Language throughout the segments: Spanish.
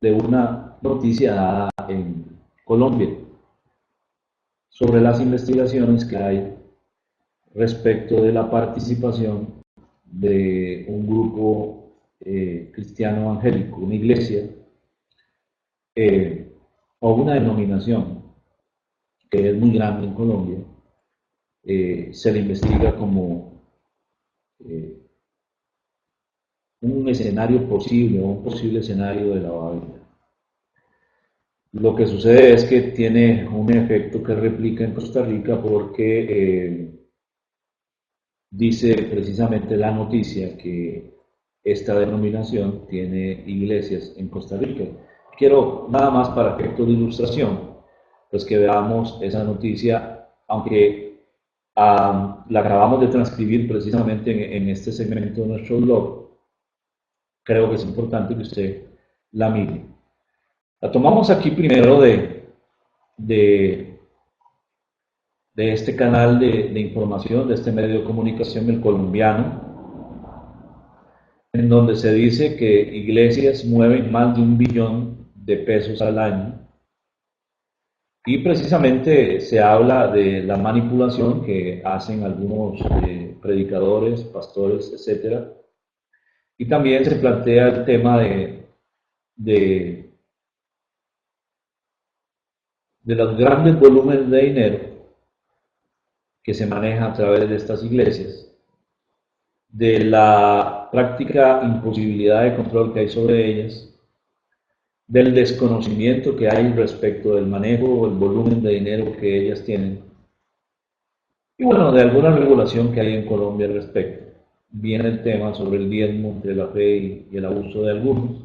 de una noticia dada en Colombia sobre las investigaciones que hay respecto de la participación de un grupo cristiano evangélico, una iglesia o una denominación que es muy grande en Colombia, se le investiga como eh, un escenario posible o un posible escenario de lavado de dinero. Lo que sucede es que tiene un efecto que replica en Costa Rica porque dice precisamente la noticia que esta denominación tiene iglesias en Costa Rica. Quiero nada más para efecto de ilustración, pues que veamos esa noticia, aunque la acabamos de transcribir precisamente en este segmento de nuestro blog, creo que es importante que usted la mire. La tomamos aquí primero de, de este canal de información, de este medio de comunicación, el colombiano, en donde se dice que iglesias mueven más de 1 billón de pesos al año y precisamente se habla de la manipulación que hacen algunos predicadores, pastores, etcétera, y también se plantea el tema de, de los grandes volúmenes de dinero que se manejan a través de estas iglesias, de la práctica imposibilidad de control que hay sobre ellas, del desconocimiento que hay respecto del manejo o el volumen de dinero que ellas tienen, y bueno, de alguna regulación que hay en Colombia al respecto. Viene el tema sobre el diezmo entre la fe y el abuso de algunos.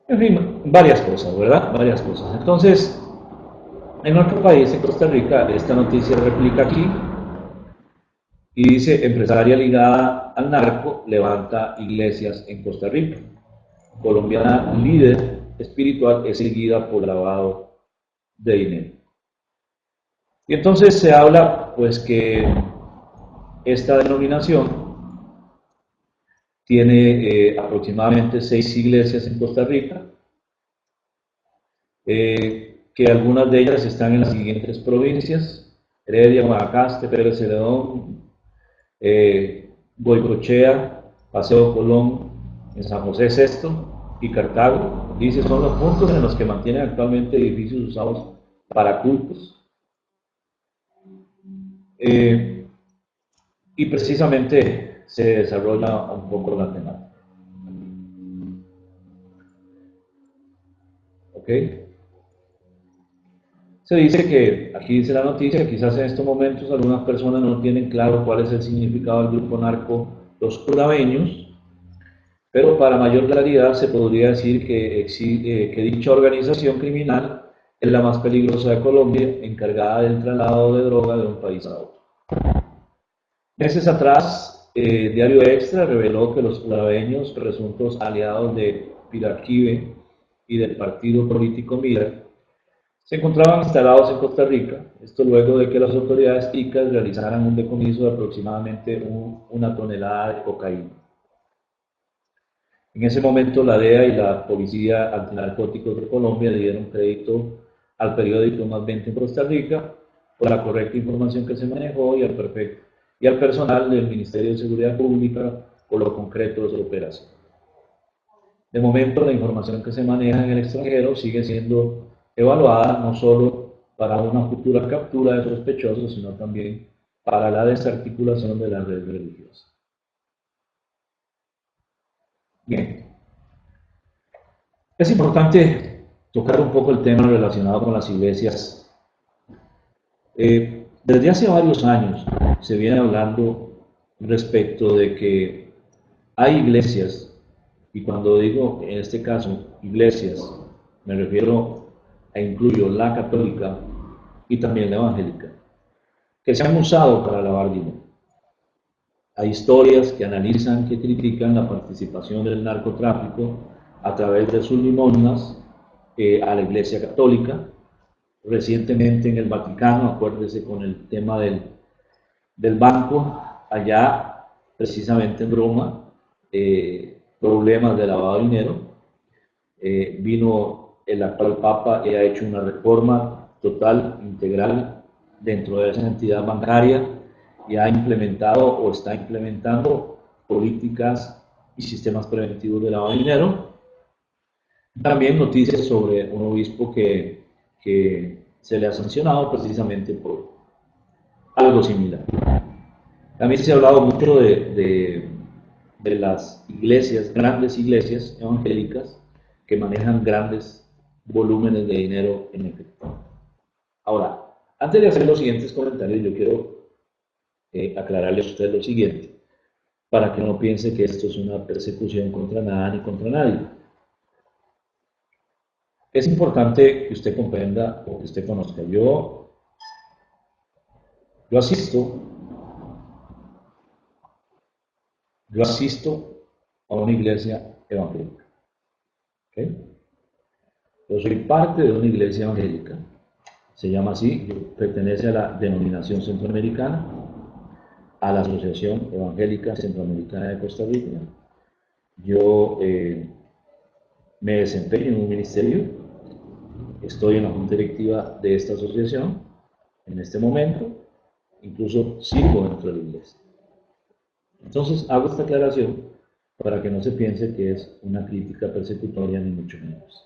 En fin, varias cosas, ¿verdad? Varias cosas. Entonces, en nuestro país, en Costa Rica, esta noticia replica aquí y dice, empresaria ligada al narco levanta iglesias en Costa Rica. Colombiana líder espiritual es seguida por lavado de dinero. Y entonces se habla pues que esta denominación tiene aproximadamente 6 iglesias en Costa Rica, que algunas de ellas están en las siguientes provincias: Heredia, Guanacaste, Pérez Celedón, Goicochea, Paseo Colón, en San José Sexto y Cartago. Dice, son los puntos en los que mantienen actualmente edificios usados para cultos. Y precisamente se desarrolla un poco la temática. ¿Ok? Se dice que, aquí dice la noticia, quizás en estos momentos algunas personas no tienen claro cuál es el significado del grupo narco Los Curabeños, pero para mayor claridad se podría decir que dicha organización criminal es la más peligrosa de Colombia, encargada del traslado de droga de un país a otro. Meses atrás, Diario Extra reveló que los curabeños, presuntos aliados de Piraquive y del partido político Mira, se encontraban instalados en Costa Rica, esto luego de que las autoridades ticas realizaran un decomiso de aproximadamente 1 tonelada de cocaína. En ese momento la DEA y la Policía Antinarcóticos de Colombia dieron crédito al periódico Más 20 en Costa Rica por la correcta información que se manejó y al personal del Ministerio de Seguridad Pública por lo concreto de su operación. De momento, la información que se maneja en el extranjero sigue siendo evaluada no solo para una futura captura de sospechosos, sino también para la desarticulación de las redes religiosas. Bien, es importante tocar un poco el tema relacionado con las iglesias. Desde hace varios años se viene hablando respecto de que hay iglesias, y cuando digo en este caso iglesias, me refiero e incluyo la católica y también la evangélica, que se han usado para lavar dinero. Hay historias que analizan, que critican la participación del narcotráfico a través de sus limosnas a la Iglesia Católica. Recientemente en el Vaticano, acuérdese con el tema del banco, allá precisamente en Roma, problemas de lavado de dinero. vino el actual Papa y ha hecho una reforma total, integral, dentro de esa entidad bancaria y ha implementado o está implementando políticas y sistemas preventivos de lavado de dinero. También noticias sobre un obispo que se le ha sancionado precisamente por algo similar. También se ha hablado mucho de las iglesias, grandes iglesias evangélicas que manejan grandes volúmenes de dinero en efectivo. Ahora, antes de hacer los siguientes comentarios, yo quiero aclararle a usted lo siguiente, para que no piense que esto es una persecución contra nada ni contra nadie. Es importante que usted comprenda o que usted conozca. Yo asisto a una iglesia evangélica. ¿Okay? Yo soy parte de una iglesia evangélica. Se llama así, pertenece a la denominación centroamericana, a la Asociación Evangélica Centroamericana de Costa Rica. Yo me desempeño en un ministerio, estoy en la junta directiva de esta asociación en este momento, incluso sirvo dentro de la iglesia. Entonces hago esta aclaración para que no se piense que es una crítica persecutoria ni mucho menos.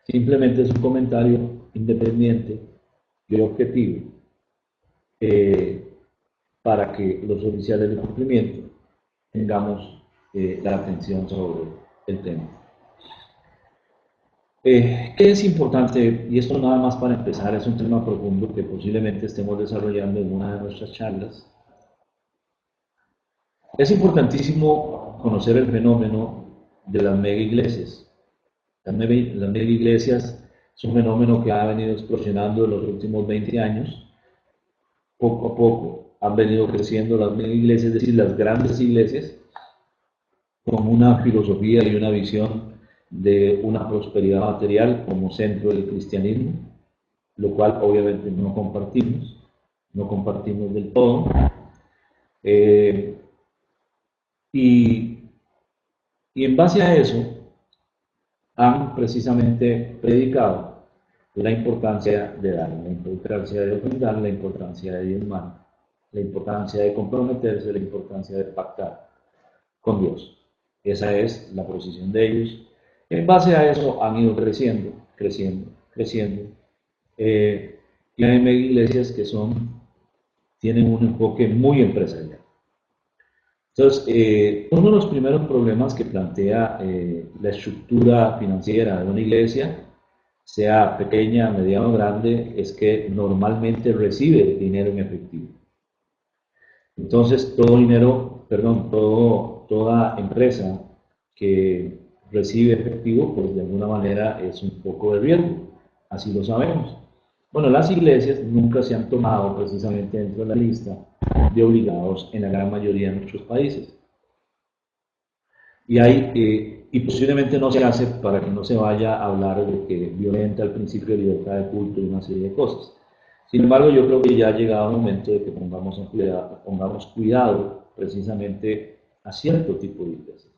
Simplemente es un comentario independiente y objetivo para que los oficiales de cumplimiento tengamos la atención sobre el tema. ¿Qué es importante? Y esto nada más para empezar, es un tema profundo que posiblemente estemos desarrollando en una de nuestras charlas. Es importantísimo conocer el fenómeno de las mega iglesias. Las mega iglesias es un fenómeno que ha venido explosionando en los últimos 20 años. Poco a poco han venido creciendo las mega iglesias, es decir, las grandes iglesias, con una filosofía y una visión de una prosperidad material como centro del cristianismo, lo cual obviamente no compartimos del todo. Y en base a eso han precisamente predicado la importancia de dar, la importancia de ofrendar, la importancia de diezmar, la importancia de comprometerse, la importancia de pactar con Dios. Esa es la posición de ellos. En base a eso han ido creciendo. Y hay iglesias que tienen un enfoque muy empresarial. Entonces, uno de los primeros problemas que plantea la estructura financiera de una iglesia, sea pequeña, mediana o grande, es que normalmente recibe dinero en efectivo. Entonces, toda empresa que recibe efectivo, pues de alguna manera es un poco de riesgo, así lo sabemos. Bueno, las iglesias nunca se han tomado precisamente dentro de la lista de obligados en la gran mayoría de nuestros países. Y posiblemente no se hace para que no se vaya a hablar de que violenta el principio de libertad de culto y una serie de cosas. Sin embargo, yo creo que ya ha llegado el momento de que pongamos cuidado precisamente a cierto tipo de iglesias.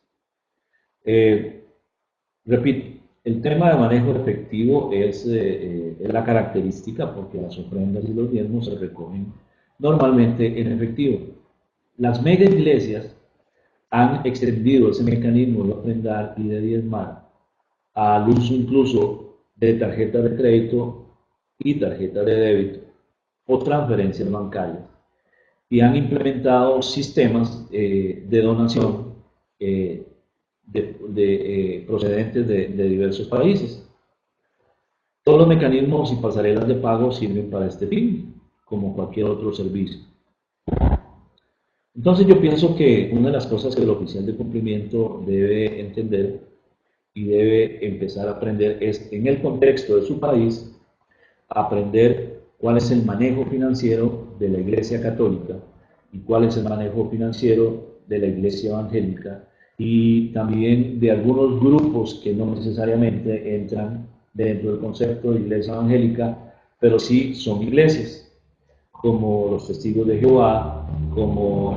Repito, el tema de manejo efectivo es la característica porque las ofrendas y los diezmos se recogen normalmente en efectivo. Las mega iglesias han extendido ese mecanismo de ofrendar y de diezmar al uso incluso de tarjetas de crédito y tarjetas de débito o transferencias bancarias y han implementado sistemas de donación procedentes de diversos países. Todos los mecanismos y pasarelas de pago sirven para este fin, como cualquier otro servicio. Entonces yo pienso que una de las cosas que el oficial de cumplimiento debe entender y debe empezar a aprender es, en el contexto de su país, aprender cuál es el manejo financiero de la Iglesia Católica y cuál es el manejo financiero de la Iglesia Evangélica y también de algunos grupos que no necesariamente entran dentro del concepto de Iglesia Evangélica, pero sí son iglesias, como los Testigos de Jehová, como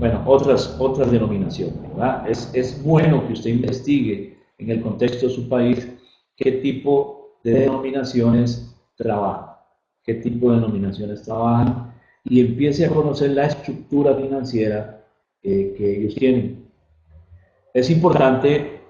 bueno, otras denominaciones, ¿verdad? Es bueno que usted investigue en el contexto de su país qué tipo de denominaciones trabajan, qué tipo de denominaciones trabajan y empiece a conocer la estructura financiera que ellos tienen. Es importante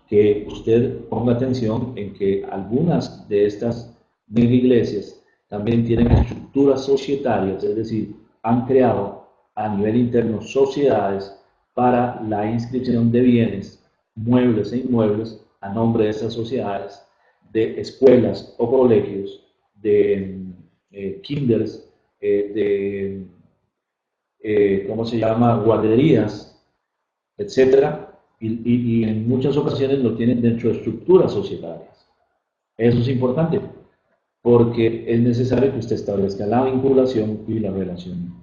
que usted ponga atención en que algunas de estas mega iglesias también tienen estructuras societarias, es decir, han creado a nivel interno sociedades para la inscripción de bienes, muebles e inmuebles a nombre de esas sociedades, de escuelas o colegios, de kinders, ¿cómo se llama?, guarderías, etcétera, y en muchas ocasiones lo tienen dentro de estructuras societarias. Eso es importante, porque es necesario que usted establezca la vinculación y la relación.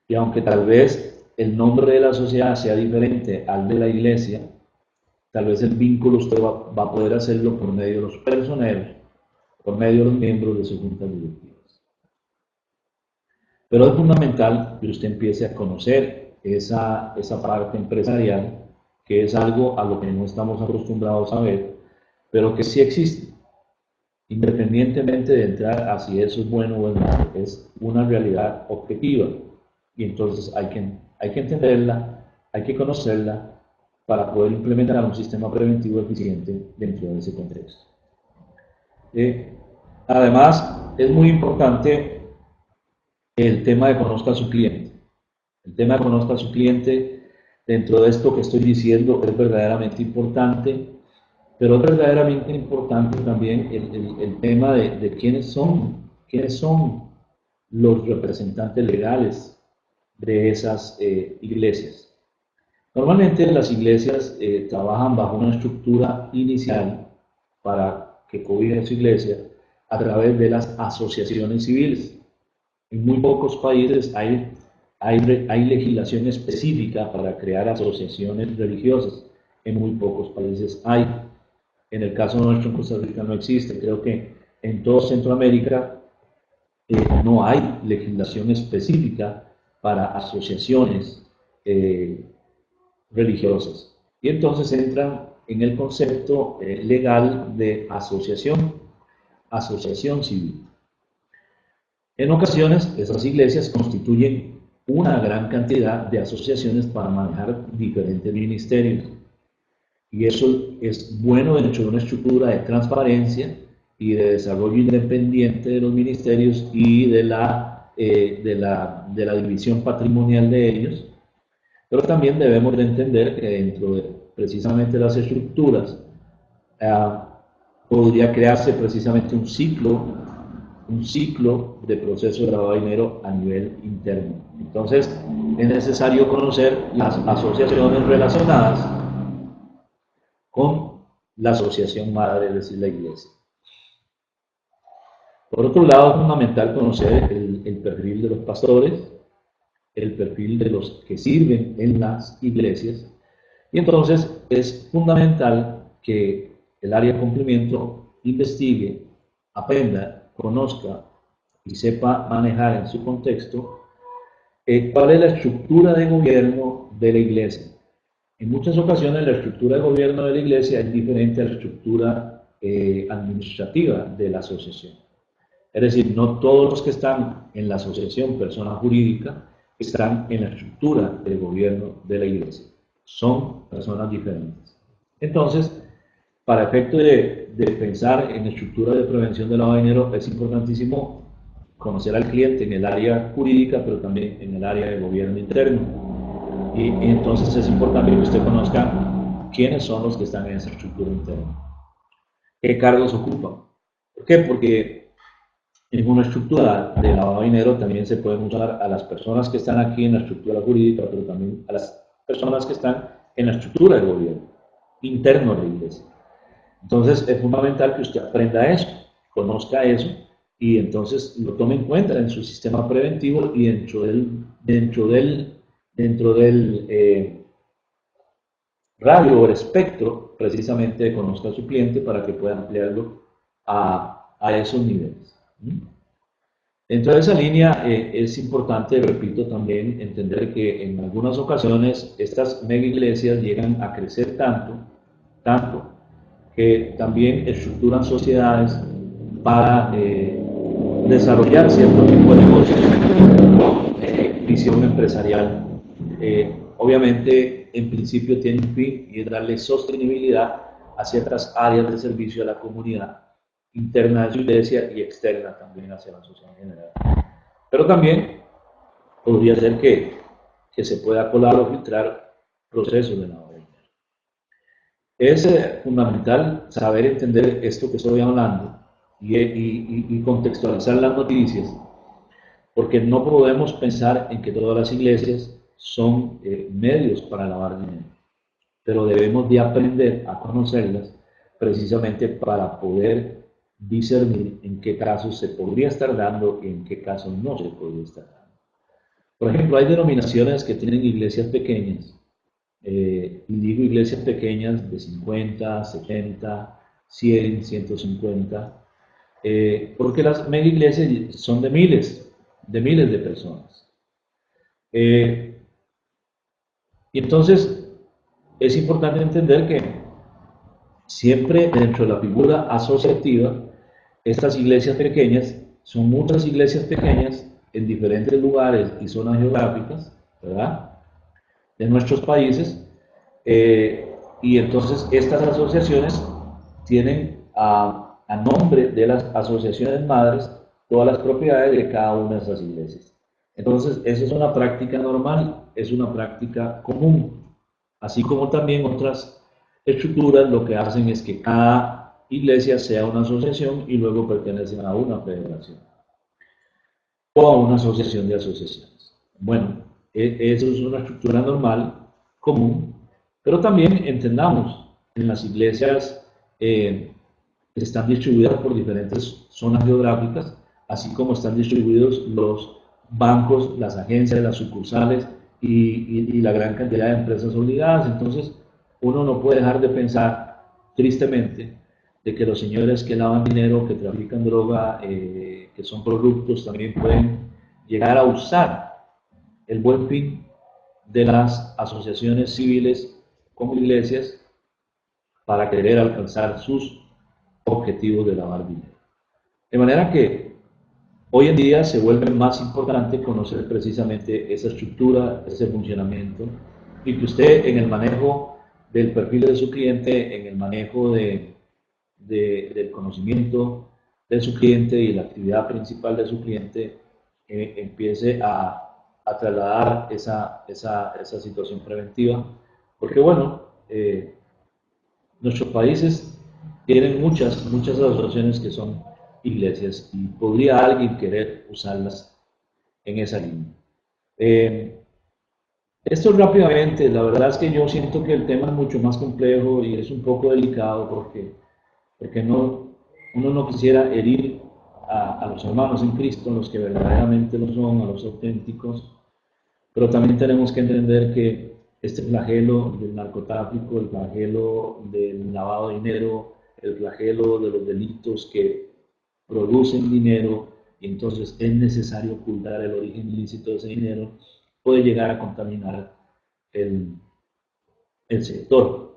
Y aunque tal vez el nombre de la sociedad sea diferente al de la iglesia, tal vez el vínculo usted va a poder hacerlo por medio de los personeros, por medio de los miembros de sus juntas directivas. Pero es fundamental que usted empiece a conocer esa parte empresarial, que es algo a lo que no estamos acostumbrados a ver, pero que sí existe, independientemente de entrar a si eso es bueno o es malo, es una realidad objetiva. Y entonces hay que entenderla, hay que conocerla para poder implementar un sistema preventivo eficiente dentro de ese contexto. Además, es muy importante el tema de conozca a su cliente. El tema de conozca a su cliente dentro de esto que estoy diciendo es verdaderamente importante, pero es verdaderamente importante también el tema de quiénes son los representantes legales de esas iglesias. Normalmente las iglesias trabajan bajo una estructura inicial para que cobije su iglesia a través de las asociaciones civiles. En muy pocos países hay legislación específica para crear asociaciones religiosas. En muy pocos países hay. En el caso nuestro en Costa Rica no existe. Creo que en toda Centroamérica no hay legislación específica para asociaciones religiosas. Y entonces entran en el concepto legal de asociación civil. En ocasiones, esas iglesias constituyen una gran cantidad de asociaciones para manejar diferentes ministerios. Y eso es bueno dentro de una estructura de transparencia y de desarrollo independiente de los ministerios y de la división patrimonial de ellos. Pero también debemos de entender que dentro de precisamente las estructuras podría crearse precisamente un ciclo de proceso de lavado de dinero a nivel interno. Entonces, es necesario conocer las asociaciones relacionadas con la asociación madre, es decir, la iglesia. Por otro lado, es fundamental conocer el perfil de los pastores, el perfil de los que sirven en las iglesias, y entonces es fundamental que el área de cumplimiento investigue, aprenda, conozca y sepa manejar en su contexto cuál es la estructura de gobierno de la iglesia. En muchas ocasiones la estructura de gobierno de la iglesia es diferente a la estructura administrativa de la asociación. Es decir, no todos los que están en la asociación persona jurídica están en la estructura del gobierno de la iglesia. Son personas diferentes. Entonces, para efecto de pensar en estructura de prevención de lavado de dinero, es importantísimo conocer al cliente en el área jurídica, pero también en el área de gobierno interno. Y entonces es importante que usted conozca quiénes son los que están en esa estructura interna. ¿Qué cargos ocupan? ¿Por qué? Porque en una estructura de lavado de dinero también se pueden usar a las personas que están aquí en la estructura jurídica, pero también a las personas que están en la estructura del gobierno interno de la iglesia. Entonces es fundamental que usted aprenda eso, conozca eso y entonces lo tome en cuenta en su sistema preventivo y dentro del radio o el espectro precisamente de conozca a su cliente para que pueda ampliarlo a esos niveles. Dentro de esa línea es importante, repito, también entender que en algunas ocasiones estas mega iglesias llegan a crecer tanto, que también estructuran sociedades para desarrollar cierto tipo de negocios, visión empresarial. Obviamente, en principio tiene un fin y es darle sostenibilidad a ciertas áreas de servicio a la comunidad interna de su iglesia y externa también hacia la sociedad en general. Pero también podría ser que se pueda colar o filtrar procesos de lavado de dinero. Es fundamental saber entender esto que estoy hablando y contextualizar las noticias, porque no podemos pensar en que todas las iglesias son medios para lavar dinero, pero debemos de aprender a conocerlas precisamente para poder discernir en qué casos se podría estar dando y en qué casos no se podría estar dando. Por ejemplo, hay denominaciones que tienen iglesias pequeñas, y digo iglesias pequeñas de 50, 70, 100, 150, porque las mega iglesias son de miles de personas. Y entonces es importante entender que siempre dentro de la figura asociativa, estas iglesias pequeñas son muchas iglesias pequeñas en diferentes lugares y zonas geográficas, ¿verdad?, de nuestros países, y entonces estas asociaciones tienen a nombre de las asociaciones madres todas las propiedades de cada una de esas iglesias. Entonces, eso es una práctica normal, es una práctica común, así como también otras estructuras lo que hacen es que cada iglesia sea una asociación y luego pertenecen a una federación o a una asociación de asociaciones. Bueno, eso es una estructura normal, común, pero también entendamos, en las iglesias están distribuidas por diferentes zonas geográficas, así como están distribuidos los bancos, las agencias, las sucursales y la gran cantidad de empresas obligadas. Entonces, uno no puede dejar de pensar, tristemente, de que los señores que lavan dinero, que trafican droga, que son corruptos, también pueden llegar a usar el buen fin de las asociaciones civiles como iglesias para querer alcanzar sus objetivos de lavar dinero. De manera que hoy en día se vuelve más importante conocer precisamente esa estructura, ese funcionamiento, y que usted en el manejo del perfil de su cliente, en el manejo del conocimiento de su cliente y la actividad principal de su cliente, empiece a trasladar esa situación preventiva, porque bueno, nuestros países tienen muchas asociaciones que son iglesias y podría alguien querer usarlas en esa línea. Esto rápidamente, la verdad es que yo siento que el tema es mucho más complejo y es un poco delicado porque uno no quisiera herir a los hermanos en Cristo, los que verdaderamente lo son, a los auténticos, pero también tenemos que entender que este flagelo del narcotráfico, el flagelo del lavado de dinero, el flagelo de los delitos que producen dinero y entonces es necesario ocultar el origen ilícito de ese dinero, puede llegar a contaminar el, el sector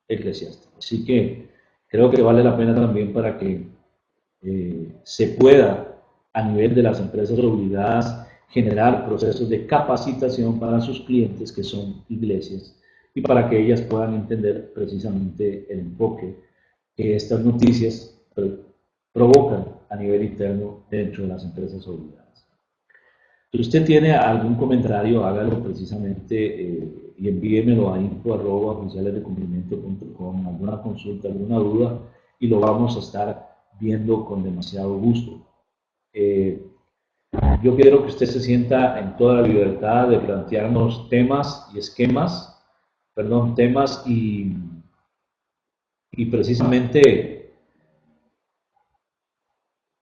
eclesiástico. Así que creo que vale la pena también para que se pueda, a nivel de las empresas obligadas, generar procesos de capacitación para sus clientes, que son iglesias, y para que ellas puedan entender precisamente el enfoque que estas noticias provocan a nivel interno dentro de las empresas obligadas. Si usted tiene algún comentario, hágalo precisamente y envíemelo a info@oficialesdecumplimiento.com, alguna consulta, alguna duda, y lo vamos a estar viendo con demasiado gusto. Yo quiero que usted se sienta en toda la libertad de plantearnos temas y esquemas, perdón, temas y precisamente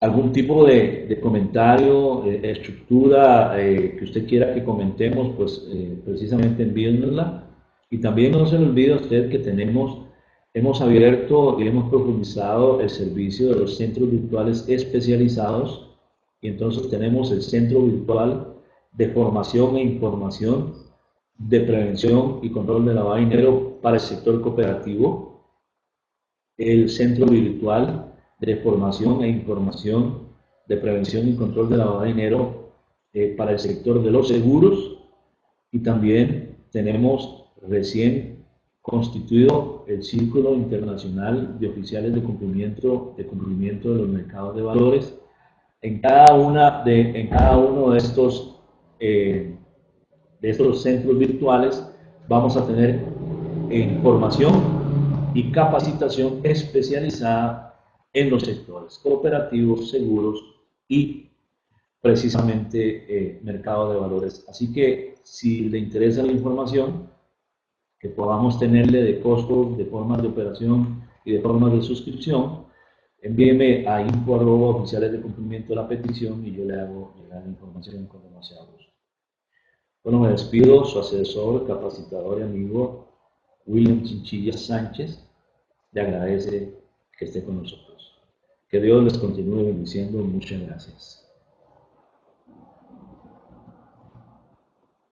algún tipo de comentario, estructura que usted quiera que comentemos, pues precisamente envíennosla. Y también no se le olvide a usted que hemos abierto y hemos profundizado el servicio de los centros virtuales especializados Y entonces tenemos el Centro Virtual de Formación e Información de Prevención y Control de lavado de dinero para el sector cooperativo, el Centro Virtual de Formación e Información de Prevención y Control de lavado de dinero para el sector de los seguros, y también tenemos recién constituido el Círculo Internacional de Oficiales de Cumplimiento de los Mercados de Valores. En cada uno de estos centros virtuales vamos a tener información y capacitación especializada en los sectores cooperativos, seguros y precisamente mercado de valores. Así que si le interesa la información que podamos tenerle de costos, de formas de operación y de formas de suscripción, envíeme a info@oficiales de cumplimiento la petición y yo le hago llegar la información con demasiado gusto. Bueno, me despido, su asesor, capacitador y amigo William Chinchilla Sánchez le agradece que esté con nosotros. Que Dios les continúe bendiciendo. Muchas gracias.